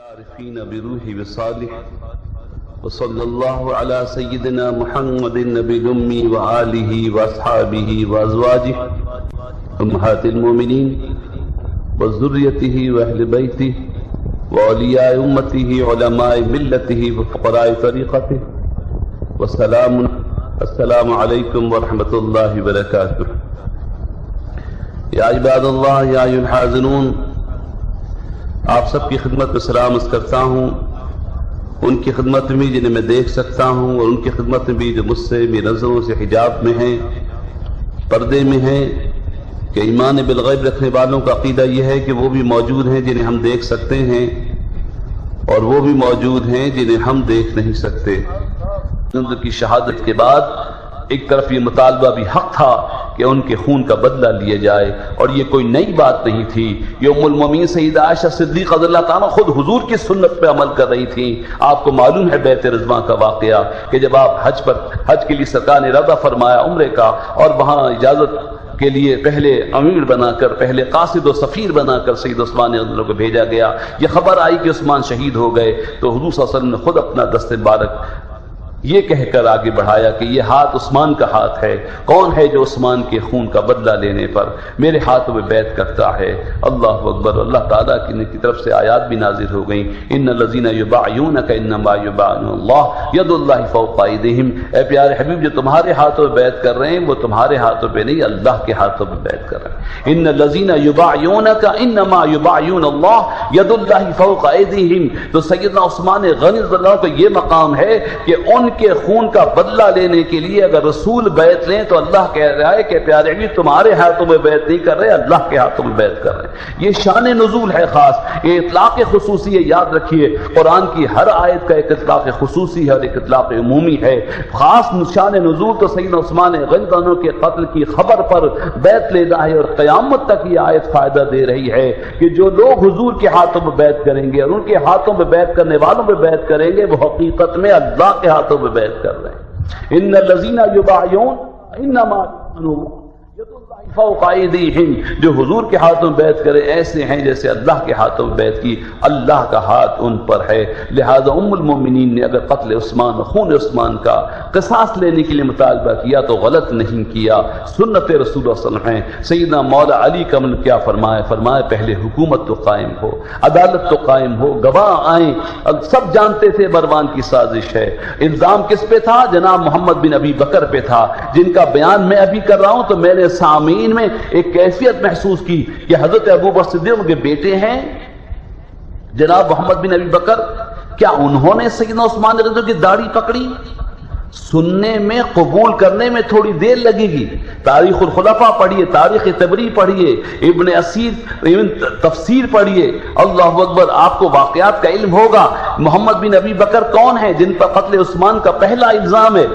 العارفين بروح وصالح وصلى الله على سيدنا محمد النبي الأمي وآله وأصحابه وأزواجه أمهات المؤمنين وذريته وأهل بيته وأولياء أمته علماء ملته وفقراء طريقته السلام عليكم ورحمة الله وبركاته. يا عباد الله يا أيها الحاضرون، آپ سب کی خدمت میں سلام عرض کرتا ہوں، ان کی خدمت میں بھی جنہیں میں دیکھ سکتا ہوں اور ان کی خدمت میں بھی جو مجھ سے میری نظروں سے حجاب میں ہیں، پردے میں ہیں، کہ ایمان بالغیب رکھنے والوں کا عقیدہ یہ ہے کہ وہ بھی موجود ہیں جنہیں ہم دیکھ سکتے ہیں اور وہ بھی موجود ہیں جنہیں ہم دیکھ نہیں سکتے۔ ان کی شہادت کے بعد ایک طرف یہ مطالبہ بھی حق تھا کہ ان کے خون کا بدلہ لیا جائے، اور یہ کوئی نئی بات نہیں تھی۔ یہ ام المومنین سیدہ عائشہ صدیقہ رضی اللہ تعالیٰ خود حضور کی سنت پہ عمل کر رہی تھیں۔ آپ کو معلوم ہے بیت رضوان کا واقعہ کہ جب آپ حج کے لیے سرکار نے ارادہ فرمایا عمرے کا، اور وہاں اجازت کے لیے پہلے امیر بنا کر، پہلے قاصد و سفیر بنا کر سید عثمان رضی کو بھیجا گیا، یہ خبر آئی کہ عثمان شہید ہو گئے، تو حضور صلی اللہ علیہ وسلم نے خود اپنا دست مبارک یہ کہہ کر آگے بڑھایا کہ یہ ہاتھ عثمان کا ہاتھ ہے، کون ہے جو عثمان کے خون کا بدلہ لینے پر میرے ہاتھوں میں بیعت کرتا ہے۔ اللہ اکبر۔ اللہ تعالیٰ کی طرف سے آیات بھی نازل ہو گئیں، ان الذین یبایعونک انما یبایعون اللہ ید اللہ فوق ایدیہم۔ اے پیارے حبیب، جو تمہارے ہاتھوں میں بیعت کر رہے ہیں وہ تمہارے ہاتھوں پہ نہیں، اللہ کے ہاتھوں میں بیعت کر رہے ہیں۔ ان الذین یبایعونک انما یبایعون اللہ ید اللہ فوق ایدیہم۔ تو سیدنا عثمان غنی رضی اللہ عنہ کا یہ مقام ہے کہ ان کے خون کا بدلہ لینے کے لیے اگر رسول بیعت لیں تو اللہ کہہ رہا ہے کہ پیارے بھی تمہارے ہاتھوں میں بیعت نہیں کر رہے، اللہ کے ہاتھوں میں بیعت کر رہے ہیں۔ یہ شان نزول ہے خاص، یہ اطلاق خصوصی ہے، یاد رکھیے قرآن کی ہر آیت کا ایک اطلاق خصوصی ہے اور ایک اطلاق عمومی ہے۔ خاص شان نزول تو سیدنا عثمان غنی عنہ کے قتل کی خبر پر بیعت لینا ہے، اور قیامت تک یہ آیت فائدہ دے رہی ہے کہ جو لوگ حضور کے ہاتھوں میں بیعت کریں گے اور ان کے ہاتھوں میں بیعت کرنے والوں میں بیعت کریں گے، وہ حقیقت میں اللہ کے ہاتھوں میں بیعت کر رہے ہیں۔ ان الذین یبایعون انما یبایعون ید اللہ فوق ایدیہم۔ جو حضور کے ہاتھوں میں بیعت کرے ایسے ہیں جیسے اللہ کے ہاتھوں میں بیعت کی، اللہ کا ہاتھ ان پر ہے۔ لہذا ام المومنین نے اگر قتل عثمان، خون عثمان کا قصاص لینے کے لیے مطالبہ کیا تو غلط نہیں کیا، سنت رسول اللہ صلی اللہ علیہ وسلم ہے۔ سیدنا مولا علی کا من کیا فرمایا پہلے حکومت تو قائم ہو، عدالت تو قائم ہو، گواہ آئیں۔ سب جانتے تھے مروان کی سازش ہے۔ الزام کس پہ تھا؟ جناب محمد بن ابی بکر پہ تھا، جن کا بیان میں ابھی کر رہا ہوں تو میں نے سامعین میں ایک کیفیت محسوس کی کہ حضرت ابو بکر صدیق کے بیٹے ہیں جناب محمد بن ابی بکر، کیا انہوں نے سیدنا عثمان رضی اللہ عنہ کی داڑھی پکڑی؟ سننے میں، قبول کرنے میں تھوڑی دیر لگے گی۔ تاریخ الخلفاء پڑھیے، تاریخ تبری پڑھیے، ابن اسیر تفسیر پڑھیے، اللہ اکبر، آپ کو واقعات کا علم ہوگا۔ محمد بن ابی بکر کون ہیں جن پر قتل عثمان کا پہلا الزام ہے؟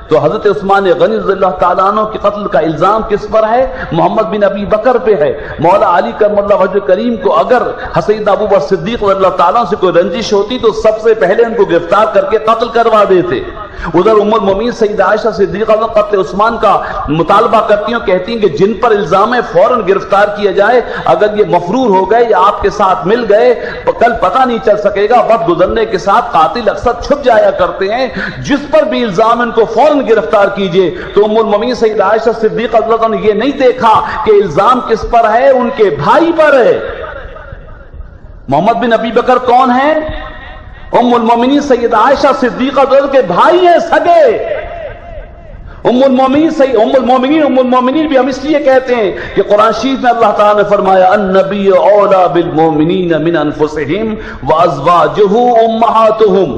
تو حضرت عثمان غنی رضی اللہ تعالیٰ عنہ کے قتل کا الزام کس پر ہے؟ محمد بن ابی بکر پہ ہے۔ مولا علی کرم اللہ وجہ کریم کو اگر سیدنا ابو بکر صدیق رضی اللہ تعالیٰ سے کوئی رنجش ہوتی تو سب سے پہلے ان کو گرفتار کر کے قتل کروا دیتے۔ ادھر ام المومنین سیدہ عائشہ صدیقہ قتل عثمان کا مطالبہ کرتی ہیں، کہتی ہیں کہ جن پر الزام ہے فوراً گرفتار کیا جائے، اگر یہ مفرور ہو گئے یا آپ کے ساتھ مل گئے کل پتہ نہیں چل سکے گا، وقت گزرنے کے ساتھ قاتل اکثر چھپ جایا کرتے ہیں، جس پر بھی الزام ان کو فوراً گرفتار کیجئے۔ تو ام المومنین سیدہ عائشہ صدیقہ رضی اللہ عنہ نے یہ نہیں دیکھا کہ الزام کس پر ہے، ان کے بھائی پر ہے۔ محمد بن ابی بکر کون ہے؟ ام المومنین سیدہ عائشہ صدیقہ رضی اللہ عنہ کے بھائی ہیں، سگے۔ ام المومنین بھی ہم اس لیے کہتے ہیں کہ قرآن شریف میں اللہ تعالیٰ نے فرمایا النبی اولا بالمؤمنین من انفسہم وازواجہ امہاتہم،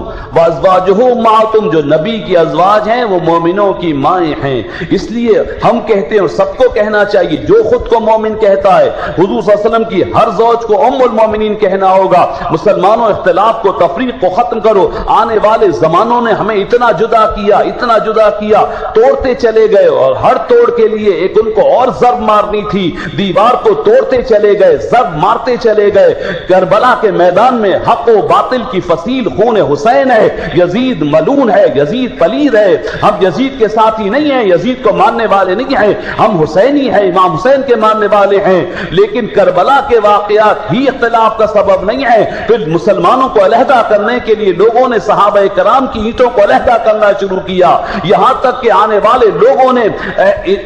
جو نبی کی ازواج ہیں وہ مومنوں کی مائیں ہیں۔ اس لیے ہم کہتے ہیں اور سب کو کہنا چاہیے، جو خود کو مومن کہتا ہے حضور صلی اللہ علیہ وسلم کی ہر زوج کو ام المومنین کہنا ہوگا۔ مسلمانوں اختلاف کو، تفریق کو ختم کرو۔ آنے والے زمانوں نے ہمیں اتنا جدا کیا، توڑ توڑتے چلے گئے اور ہر توڑ کے لیے ایک ان کو اور ضرب مارنی تھی، دیوار کو توڑتے چلے گئے، ضرب مارتے چلے گئے۔ کربلا کے میدان میں حق و باطل کی فصیل خون حسین ہے، یزید ملعون ہے، یزید پلید ہے۔ ہم یزید کے ساتھی نہیں ہیں، یزید کو ماننے والے نہیں ہیں، ہم حسینی ہیں، امام حسین کے ماننے والے ہیں۔ لیکن کربلا کے واقعات ہی اختلاف کا سبب نہیں ہے۔ پھر مسلمانوں کو علیحدہ کرنے کے لیے لوگوں نے صحابہ کرام کی اینٹوں کو علیحدہ کرنا شروع کیا، یہاں تک کہ آنے والے لوگوں نے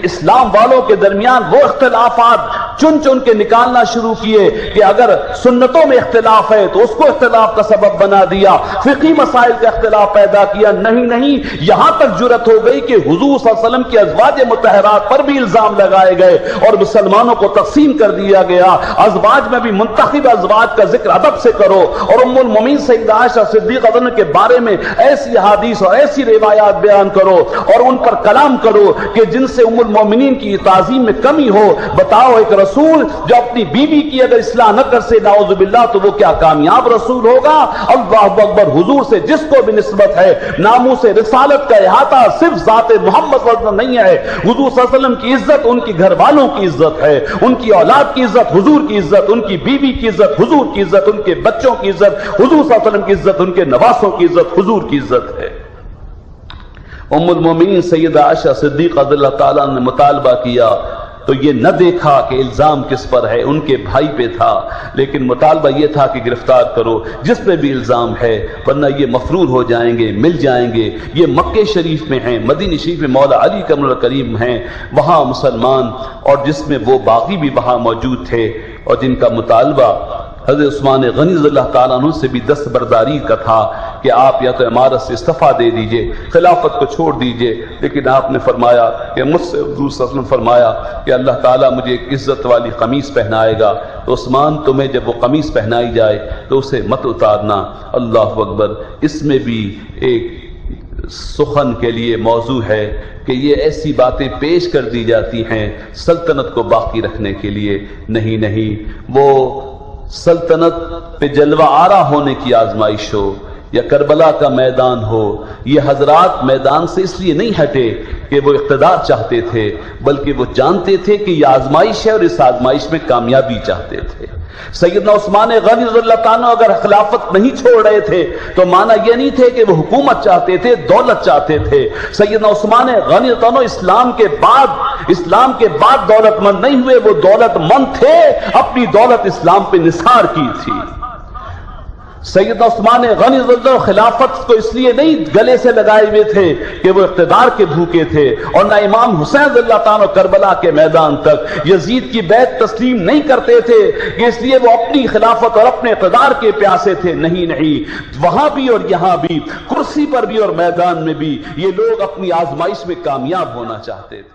اسلام والوں کے درمیان وہ اختلافات چن چن کے نکالنا شروع کیے کہ اگر سنتوں میں اختلاف ہے تو اس کو اختلاف کا سبب بنا دیا، فقہی مسائل کا اختلاف پیدا کیا۔ نہیں، یہاں تک جرأت ہو گئی کہ حضور صلی اللہ علیہ وسلم کی ازواج مطہرات پر بھی الزام لگائے گئے اور مسلمانوں کو تقسیم کر دیا گیا۔ ازواج میں بھی منتخب ازواج کا ذکر ادب سے کرو، اور ام المومنین سیدہ عائشہ صدیقہ کے بارے میں ایسی حدیث اور ایسی روایات بیان کرو اور ان پر کلام کرو کہ جن سے ام المومنین کی تعظیم میں کمی ہو۔ بتاؤ ایک رسول جو اپنی بیوی کی اگر اصلاح نہ کر سے نعوذ باللہ تو وہ کیا کامیاب رسول ہوگا؟ اللہ اکبر، حضور سے جس کو بھی نسبت ہے، ناموس رسالت کا احاطہ صرف ذات محمد صلی اللہ علیہ وسلم نہیں ہے۔ حضور صلی اللہ علیہ وسلم کی عزت ان کی گھر والوں کی عزت ہے، ان کی اولاد کی عزت حضور کی عزت، ان کی بیوی کی عزت حضور کی عزت، ان کے بچوں کی عزت حضور صلی اللہ علیہ وسلم کی عزت، ان کے نواسوں کی عزت حضور کی عزت ہے۔ ام المومنین سیدہ عائشہ صدیقہ رضی اللہ تعالیٰ نے مطالبہ کیا تو یہ نہ دیکھا کہ الزام کس پر ہے، ان کے بھائی پہ تھا، لیکن مطالبہ یہ تھا کہ گرفتار کرو جس پہ بھی الزام ہے، ورنہ یہ مفرور ہو جائیں گے، مل جائیں گے۔ یہ مکہ شریف میں ہیں، مدینہ شریف میں مولا علی کرم الکریم ہیں، وہاں مسلمان، اور جس میں وہ باغی بھی وہاں موجود تھے، اور جن کا مطالبہ حضرت عثمان غنی رضی اللہ تعالیٰ عنہ سے بھی دستبرداری کا تھا کہ آپ یا تو امارت سے استعفیٰ دے دیجئے، خلافت کو چھوڑ دیجئے، لیکن آپ نے فرمایا کہ مجھ سے حضور صلی اللہ علیہ وسلم فرمایا کہ اللہ تعالیٰ مجھے ایک عزت والی قمیص پہنائے گا، تو عثمان تمہیں جب وہ قمیص پہنائی جائے تو اسے مت اتارنا۔ اللہ اکبر، اس میں بھی ایک سخن کے لیے موضوع ہے کہ یہ ایسی باتیں پیش کر دی جاتی ہیں سلطنت کو باقی رکھنے کے لیے۔ نہیں، وہ سلطنت پہ جلوہ آرا ہونے کی آزمائش ہو یا کربلا کا میدان ہو، یہ حضرات میدان سے اس لیے نہیں ہٹے کہ وہ اقتدار چاہتے تھے، بلکہ وہ جانتے تھے کہ یہ آزمائش ہے اور اس آزمائش میں کامیابی چاہتے تھے۔ سیدنا عثمان غنی رضی اللہ تعالیٰ اگر خلافت نہیں چھوڑ رہے تھے تو معنی یہ نہیں تھے کہ وہ حکومت چاہتے تھے، دولت چاہتے تھے۔ سیدنا عثمان غنی رضی اللہ عنہ اسلام کے بعد دولت مند نہیں ہوئے، وہ دولت مند تھے، اپنی دولت اسلام پہ نثار کی تھی۔ سیدنا عثمان غنی رضی اللہ عنہ خلافت کو اس لیے نہیں گلے سے لگائے ہوئے تھے کہ وہ اقتدار کے بھوکے تھے، اور نہ امام حسین رضی اللہ تعالیٰ کربلا کے میدان تک یزید کی بیعت تسلیم نہیں کرتے تھے کہ اس لیے وہ اپنی خلافت اور اپنے اقتدار کے پیاسے تھے۔ نہیں، وہاں بھی اور یہاں بھی، کرسی پر بھی اور میدان میں بھی، یہ لوگ اپنی آزمائش میں کامیاب ہونا چاہتے تھے۔